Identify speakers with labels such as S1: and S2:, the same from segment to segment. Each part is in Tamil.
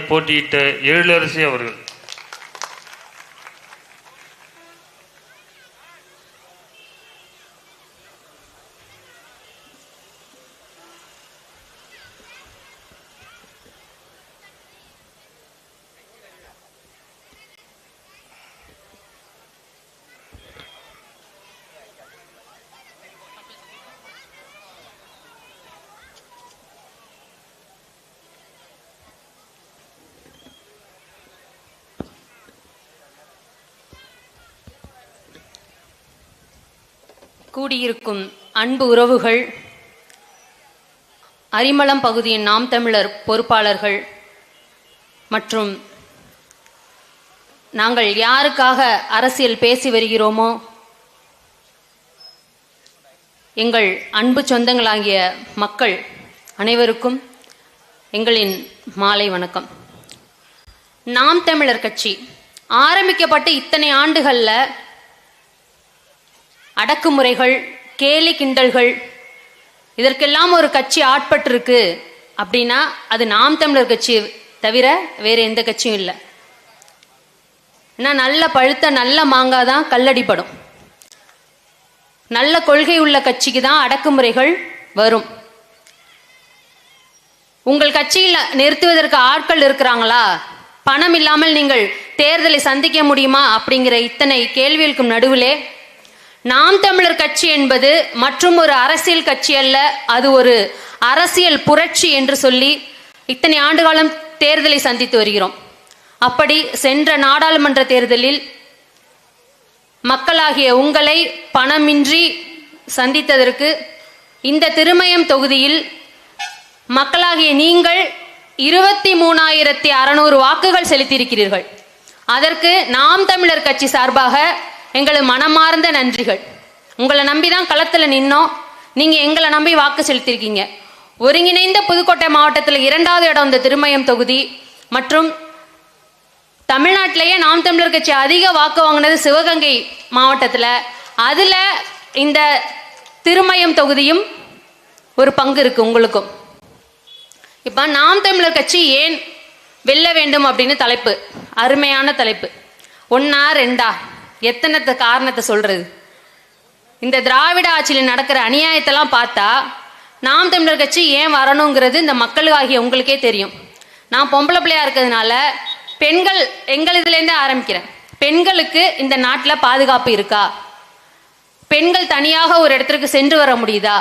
S1: போட்டியிட்ட எழிலரசி அவர்கள்.
S2: கூடியிருக்கும் அன்பு உறவுகள், அரிமளம் பகுதியின் நாம் தமிழர் பொறுப்பாளர்கள் மற்றும் நாங்கள் யாருக்காக அரசியல் பேசி வருகிறோமோ எங்கள் அன்பு சொந்தங்களாகிய மக்கள் அனைவருக்கும் எங்களின் மாலை வணக்கம். நாம் தமிழர் கட்சி ஆரம்பிக்கப்பட்டு இத்தனை ஆண்டுகளில் அடக்குமுறைகள், கேலி கிண்டல்கள், இதற்கெல்லாம் ஒரு கட்சி ஆட்பட்டிருக்கு அப்படின்னா அது நாம் தமிழர் கட்சி தவிர வேற எந்த கட்சியும் இல்லை. ஏன்னா நல்ல பழுத்த நல்ல மாங்காய் தான் கல்லடிப்படும். நல்ல கொள்கை உள்ள கட்சிக்கு தான் அடக்குமுறைகள் வரும். உங்கள் கட்சியில் நிறுத்துவதற்கு ஆட்கள் இருக்கிறாங்களா? பணம் இல்லாமல் நீங்கள் தேர்தலை சந்திக்க முடியுமா? அப்படிங்கிற இத்தனை கேள்விகளுக்கும் நடுவிலே நாம் தமிழர் கட்சி என்பது மற்றும் ஒரு அரசியல் கட்சி அல்ல, அது ஒரு அரசியல் புரட்சி என்று சொல்லி இத்தனை ஆண்டுகாலம் தேர்தலை சந்தித்து வருகிறோம். அப்படி சென்ற நாடாளுமன்ற தேர்தலில் மக்களாகிய உங்களை பணமின்றி சந்தித்ததற்கு இந்த திருமயம் தொகுதியில் மக்களாகிய நீங்கள் 23,600 வாக்குகள் செலுத்தியிருக்கிறீர்கள். அதற்கு நாம் தமிழர் கட்சி சார்பாக எங்களுக்கு மனமார்ந்த நன்றிகள். உங்களை நம்பி தான் களத்தில் நின்னோம். நீங்கள் எங்களை நம்பி வாக்கு செலுத்தியிருக்கீங்க. ஒருங்கிணைந்த புதுக்கோட்டை மாவட்டத்தில் 2வது இடம் இந்த திருமயம் தொகுதி மற்றும் தமிழ்நாட்டிலேயே நாம் தமிழர் கட்சி அதிக வாக்கு வாங்கினது சிவகங்கை மாவட்டத்தில். அதில் இந்த திருமயம் தொகுதியும் ஒரு பங்கு இருக்கு உங்களுக்கும். இப்போ நாம் தமிழர் கட்சி ஏன் வெல்ல வேண்டும் அப்படின்னு தலைப்பு, அருமையான தலைப்பு. 1ஆ 2ஆ எத்தனை காரணத்தை சொல்றது? இந்த திராவிட ஆட்சியில் நடக்கிற அநியாயத்தெல்லாம் பார்த்தா நாம் தமிழர் கட்சி ஏன் வரணுங்கிறது இந்த மக்களுக்காகிய உங்களுக்கே தெரியும். நான் பொம்பளை பிள்ளையா இருக்கிறதுனால பெண்கள் எங்கள் இதுலேருந்தே ஆரம்பிக்கிறேன். பெண்களுக்கு இந்த நாட்டில் பாதுகாப்பு இருக்கா? பெண்கள் தனியாக ஒரு இடத்திற்கு சென்று வர முடியுதா?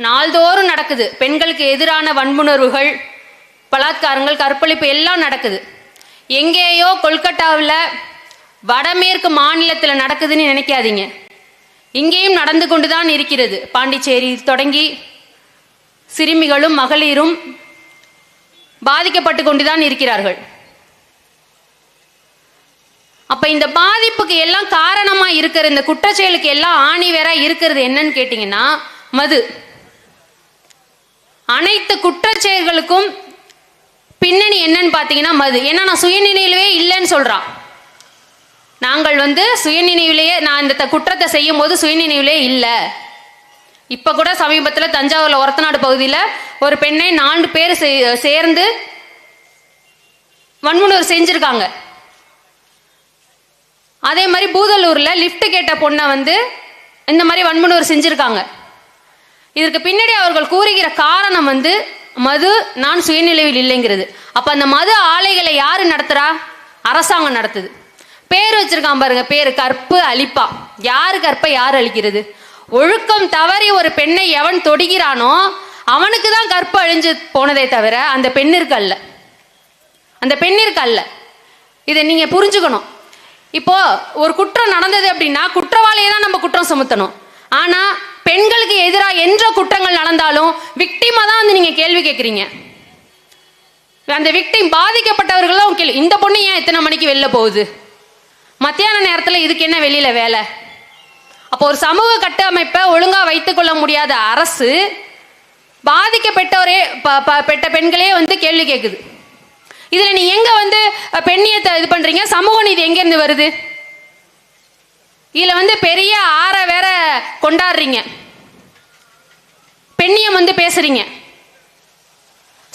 S2: நாள்தோறும் நடக்குது பெண்களுக்கு எதிரான வன்புணர்வுகள், பலாத்காரங்கள், கற்பழிப்பு எல்லாம் நடக்குது. எங்கேயோ கொல்கட்டாவில் வடமேற்கு மாநிலத்தில் நடக்குதுன்னு நினைக்காதீங்க. இங்கேயும் நடந்து கொண்டுதான் இருக்கிறது. பாண்டிச்சேரி தொடங்கி சிறுமிகளும் மகளிரும் பாதிக்கப்பட்டு கொண்டுதான் இருக்கிறார்கள். அப்ப இந்த பாதிப்புக்கு எல்லாம் காரணமா இருக்கிற இந்த குற்றச்செயலுக்கு எல்லாம் ஆணி வேற இருக்கிறது என்னன்னு கேட்டீங்கன்னா மது. அனைத்து குற்றச்செயல்களுக்கும் பின்னணி என்னன்னு பார்த்தீங்கன்னா மது. ஏன்னா நான் சுயநினைவிலே இல்லைன்னு சொல்றான். நாங்கள் சுயநினைவிலேயே நான் இந்த குற்றத்தை செய்யும் போது சுயநினைவிலே இல்லை. இப்ப கூட சமீபத்தில் தஞ்சாவூர்ல ஒரத்தநாடு பகுதியில் ஒரு பெண்ணை 4 பேர் சேர்ந்து வன்முறை செஞ்சிருக்காங்க. அதே மாதிரி பூதலூர்ல லிப்ட் கேட்ட பொண்ணை இந்த மாதிரி வன்முறை செஞ்சிருக்காங்க. இதற்கு பின்னாடி அவர்கள் கூறுகிற காரணம் மது, நான் சுயநிலைவில் இல்லைங்கிறது. அப்ப அந்த மது ஆலைகளை யாரு நடத்துறா? அரசாங்கம் நடத்துது. பேர் வச்சிருக்கான் பாருங்க, பேரு கற்பு அழிப்பா. யாரு கற்பை யாரு அழிக்கிறது? ஒழுக்கம் தவறி ஒரு பெண்ணை எவன் தொடுகிறானோ அவனுக்கு தான் கற்பு அழிஞ்சு போனதே தவிர அந்த பெண்ணிற்கு அல்ல. இதை நீங்க புரிஞ்சுக்கணும். இப்போ ஒரு குற்றம் நடந்தது அப்படின்னா குற்றவாளியை தான் நம்ம குற்றம் சுமத்தணும். ஆனா பெண்களுக்கு எதிராக என்ற குற்றங்கள் நடந்தாலும் விக்டிமா தான் நீங்க கேள்வி கேட்குறீங்க. அந்த விக்டிம் பாதிக்கப்பட்டவர்களும் கேள்வி, இந்த பொண்ணு ஏன் இத்தனை மணிக்கு வெளில போகுது? மத்தியான நேரத்தில் இதுக்கு என்ன வெளியில வேலை? அப்போ ஒரு சமூக கட்டமைப்பை ஒழுங்கா வைத்துக் கொள்ள முடியாத அரசு பாதிக்கப்பட்ட பெண்களே கேள்வி கேட்குது. இதுல நீ எங்க பெண்ணியத்தை இது பண்றீங்க? சமூக நீதி எங்க இருந்து வருது? இதுல பெரிய வேற கொண்டாடுறீங்க, பெண்ணியம் பேசுறீங்க.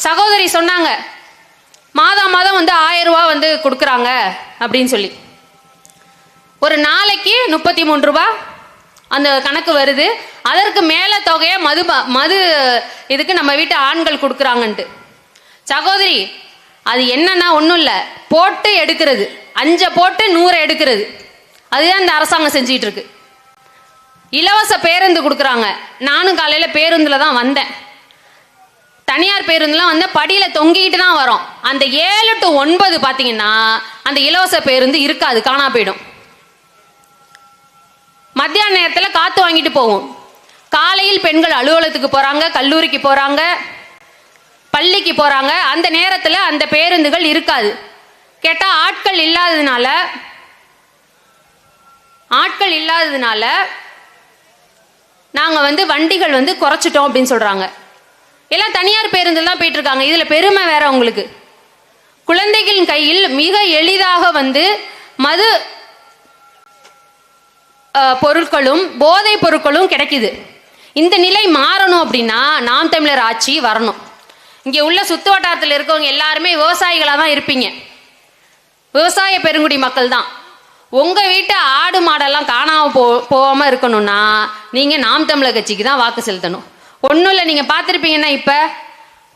S2: சகோதரி சொன்னாங்க, மாதம் மாதம் வந்து 1000 ரூபாய் வந்து கொடுக்குறாங்க அப்படின்னு சொல்லி. ஒரு நாளைக்கு 33 ரூபாய் அந்த கணக்கு வருது. அதற்கு மேல தொகையை மது இதுக்கு நம்ம வீட்டு ஆண்கள் கொடுக்குறாங்கன்ட்டு. சகோதரி, அது என்னன்னா ஒன்றும் இல்லை, போட்டு எடுக்கிறது, 5 போட்டு 100 எடுக்கிறது. அதுதான் இந்த அரசாங்கம் செஞ்சிட்டு இருக்கு. இலவச பேருந்து கொடுக்குறாங்க. நானும் காலையில் பேருந்தில் தான் வந்தேன். தனியார் பேருந்துலாம் வந்து படியில் தொங்கிக்கிட்டு தான் வரோம். அந்த 7 to 9 பார்த்தீங்கன்னா அந்த இலவச பேருந்து இருக்காது, காணா போயிடும். மத்தியான நேரத்தில் காற்று வாங்கிட்டு போவோம். காலையில் பெண்கள் அலுவலகத்துக்கு போகிறாங்க, கல்லூரிக்கு போகிறாங்க, பள்ளிக்கு போகிறாங்க. அந்த நேரத்தில் அந்த பேருந்துகள் இருக்காது. கேட்டால் ஆட்கள் இல்லாததுனால நாங்கள் வந்து வண்டிகள் வந்து குறைச்சிட்டோம் அப்படின்னு சொல்கிறாங்க. எல்லாம் தனியார் பேருந்தில் தான் போயிட்டு இருக்காங்க. இதில் பெருமை வேற உங்களுக்கு. குழந்தைகளின் கையில் மிக எளிதாக வந்து மது பொருட்களும் போதை பொருட்களும் கிடைக்குது. இந்த நிலை மாறணும் அப்படின்னா நாம் தமிழர் ஆட்சி வரணும். இங்கே உள்ள சுத்து வட்டாரத்தில் இருக்கவங்க எல்லாருமே விவசாயிகளாக தான் இருப்பீங்க. விவசாய பெருங்குடி மக்கள் தான். உங்கள் வீட்டு ஆடு மாடெல்லாம் காணாமல் போகாமல் இருக்கணும்னா நீங்கள் நாம் தமிழர் கட்சிக்கு தான் வாக்கு செலுத்தணும். ஒன்றும் இல்லை, நீங்கள் பார்த்துருப்பீங்கன்னா இப்போ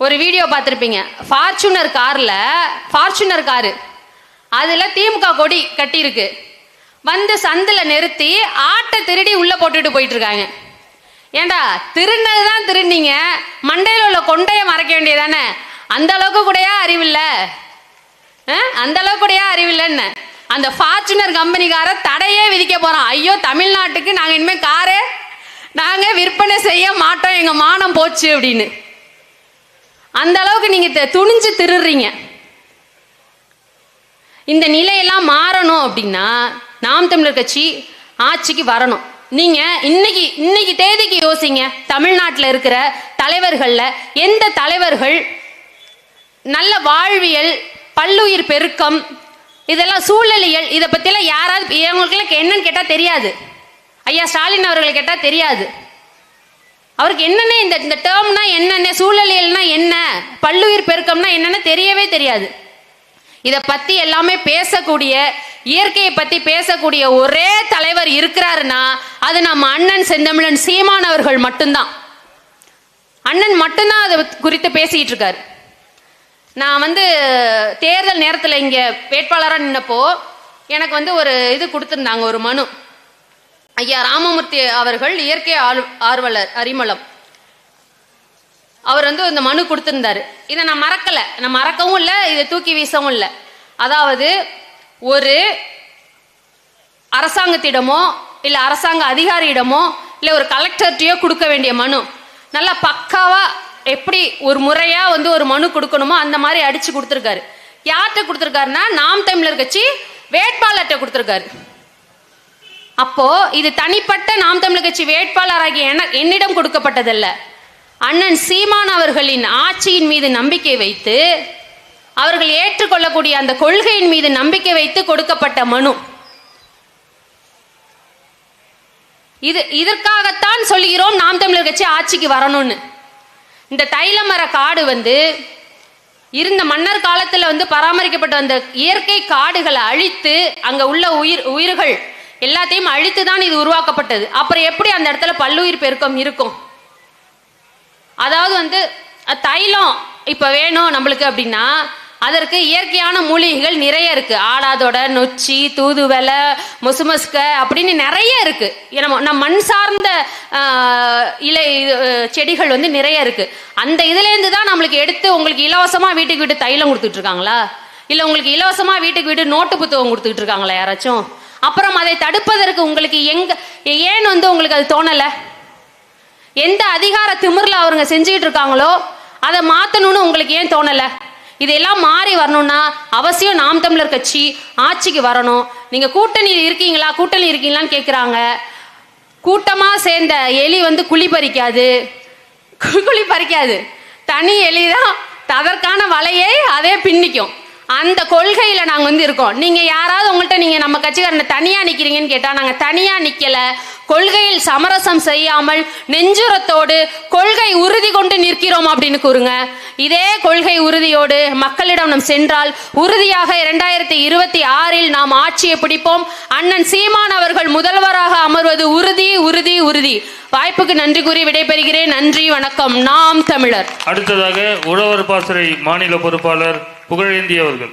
S2: ஒரு வீடியோ பார்த்துருப்பீங்க. ஃபார்ச்சுனர் காரு அதில் திமுக கொடி கட்டியிருக்கு. வந்து சந்தில் நிறுத்தி ஆட்டை திருடி உள்ளே போட்டுட்டு போயிட்டு இருக்காங்க. ஏண்டா, திருநது தான் திருநீங்க, மண்டையில் உள்ள கொண்டையை மறைக்க வேண்டியதானே? அந்த அளவுக்கு கூடயா அறிவில்லை? அந்த அளவுக்கு கூடயா அறிவில்லைன்னு அந்த ஃபார்ச்சுனர் கம்பெனிக்கார தடையே விதிக்க போகிறான். ஐயோ, தமிழ்நாட்டுக்கு நாங்கள் இனிமேல் காரே நாங்கள் விற்பனை செய்ய மாட்டோம், எங்கள் மானம் போச்சு அப்படின்னு. அந்த அளவுக்கு நீங்கள் துணிஞ்சு திருடுறீங்க. இந்த நிலையெல்லாம் மாறணும் அப்படின்னா நாம் தமிழர் கட்சி ஆட்சிக்கு வரணும். நீங்க இன்னைக்கு தேதிக்கு யோசிங்க. தமிழ்நாட்டில் இருக்கிற தலைவர்களில் எந்த தலைவர்கள் நல்ல வாழ்வியல், பல்லுயிர் பெருக்கம், இதெல்லாம் சூழலியல், இதை பற்றியெல்லாம் யாராவது இவங்களுக்கு என்னன்னு கேட்டால் தெரியாது. ஐயா ஸ்டாலின் அவர்களை கேட்டால் தெரியாது. அவருக்கு என்னென்ன இந்த டேர்ம்னா என்னென்ன, சூழலியல்னா என்ன, பல்லுயிர் பெருக்கம்னா என்னென்ன தெரியவே தெரியாது. இதை பற்றி எல்லாமே பேசக்கூடிய, இயற்கையை பற்றி பேசக்கூடிய ஒரே தலைவர் இருக்கிறாருன்னா அது நம்ம அண்ணன் செந்தமிழன் சீமான் அவர்கள் மட்டும்தான். அண்ணன் மட்டும்தான் அதை குறித்து பேசிக்கிட்டு இருக்காரு. நான் வந்து தேர்தல் நேரத்தில் இங்கே வேட்பாளராக நின்னப்போ எனக்கு வந்து ஒரு இது கொடுத்துருந்தாங்க, ஒரு மனு. ஐயா ராமமூர்த்தி அவர்கள் இயற்கை ஆர்வலர் அரிமளம், அவர் வந்து இந்த மனு கொடுத்திருந்தாரு. இதை நான் மறக்கவும் இல்லை, இதை தூக்கி வீசவும் இல்லை. அதாவது ஒரு அரசாங்கத்திடமோ இல்லை அரசாங்க அதிகாரியிடமோ இல்லை ஒரு கலெக்டர்கிட்டயோ கொடுக்க வேண்டிய மனு நல்லா பக்காவா எப்படி ஒரு முறையா வந்து ஒரு மனு கொடுக்கணுமோ அந்த மாதிரி அடிச்சு கொடுத்துருக்காரு. யார்கிட்ட கொடுத்துருக்காருன்னா நாம் தமிழர் கட்சி வேட்பாளர்கிட்ட கொடுத்துருக்காரு. அப்போ இது தனிப்பட்ட நாம் தமிழர் கட்சி வேட்பாளராகிய என்னிடம் கொடுக்கப்பட்டதல்ல, அண்ணன் சீமான் அவர்களின் ஆட்சியின் மீது நம்பிக்கை வைத்து அவர்கள் ஏற்றுக்கொள்ளக்கூடிய அந்த கொள்கையின் மீது நம்பிக்கை வைத்து கொடுக்கப்பட்ட மனு. இதற்காகத்தான் சொல்கிறோம் நாம் தமிழர் கட்சி ஆட்சிக்கு வரணும்னு. இந்த தைலமர காடு வந்து இருந்த மன்னர் காலத்தில் வந்து பராமரிக்கப்பட்ட அந்த இயற்கை காடுகளை அழித்து அங்க உள்ள உயிர்கள் எல்லாத்தையும் அழித்து தான் இது உருவாக்கப்பட்டது. அப்புறம் எப்படி அந்த இடத்துல பல்லுயிர் பெருக்கம் இருக்கும்? அதாவது வந்து தைலம் இப்ப வேணும் நம்மளுக்கு அப்படின்னா அதற்கு இயற்கையான மூலிகைகள் நிறைய இருக்கு. ஆடாதோட, நொச்சி, தூதுவலை, முசுமஸ்க அப்படின்னு நிறைய இருக்கு. நம்ம மண் சார்ந்த இலை செடிகள் வந்து நிறைய இருக்கு. அந்த இதுலேருந்து தான் நம்மளுக்கு எடுத்து உங்களுக்கு இலவசமா வீட்டுக்கு வீட்டு தைலம் கொடுத்துட்டு இருக்காங்களா? இல்லை உங்களுக்கு இலவசமா வீட்டுக்கு வீட்டு நோட்டு புத்தகம் கொடுத்துட்டு இருக்காங்களா யாராச்சும்? அப்புறம் அதை தடுப்பதற்கு உங்களுக்கு ஏன் வந்து உங்களுக்கு அது தோணலை? எந்த அதிகார திமிரில் அவருங்க செஞ்சுக்கிட்டு இருக்காங்களோ அதை மாற்றணும்னு உங்களுக்கு ஏன் தோணலை? இதெல்லாம் மாறி வரணும்னா அவசியம் நாம் தமிழர் கட்சி ஆட்சிக்கு வரணும். நீங்க கூட்டணியில் இருக்கீங்களான்னு கேட்குறாங்க. கூட்டமா சேர்ந்த எலி வந்து குழி பறிக்காது. தனி எலி தான் அதற்கான வலையை அதே பின்னிக்கும். அந்த கொள்கையில நாங்க இருக்கோம். நீங்க யாராவது உங்கள்கிட்ட நீங்க நம்ம கட்சிக்காரனை தனியா நிக்கிறீங்கன்னு கேட்டா நாங்க தனியா நிக்கல, கொள்கையில் சமரசம் செய்யாமல் நெஞ்சுரத்தோடு கொள்கை உறுதி கொண்டு நிற்கிறோம் அப்படின்னு கூறுங்க. இதே கொள்கை உறுதியோடு மக்களிடம் நாம் சென்றால் உறுதியாக 2026 நாம் ஆட்சியை பிடிப்போம். அண்ணன் சீமான் அவர்கள் முதல்வராக அமர்வது உறுதி உறுதி உறுதி. வாய்ப்புக்கு நன்றி கூறி விடைபெறுகிறேன். நன்றி, வணக்கம். நாம் தமிழர்.
S1: அடுத்ததாக உழவர் பாசறை மாநில பொறுப்பாளர் புகழேந்தி அவர்கள்.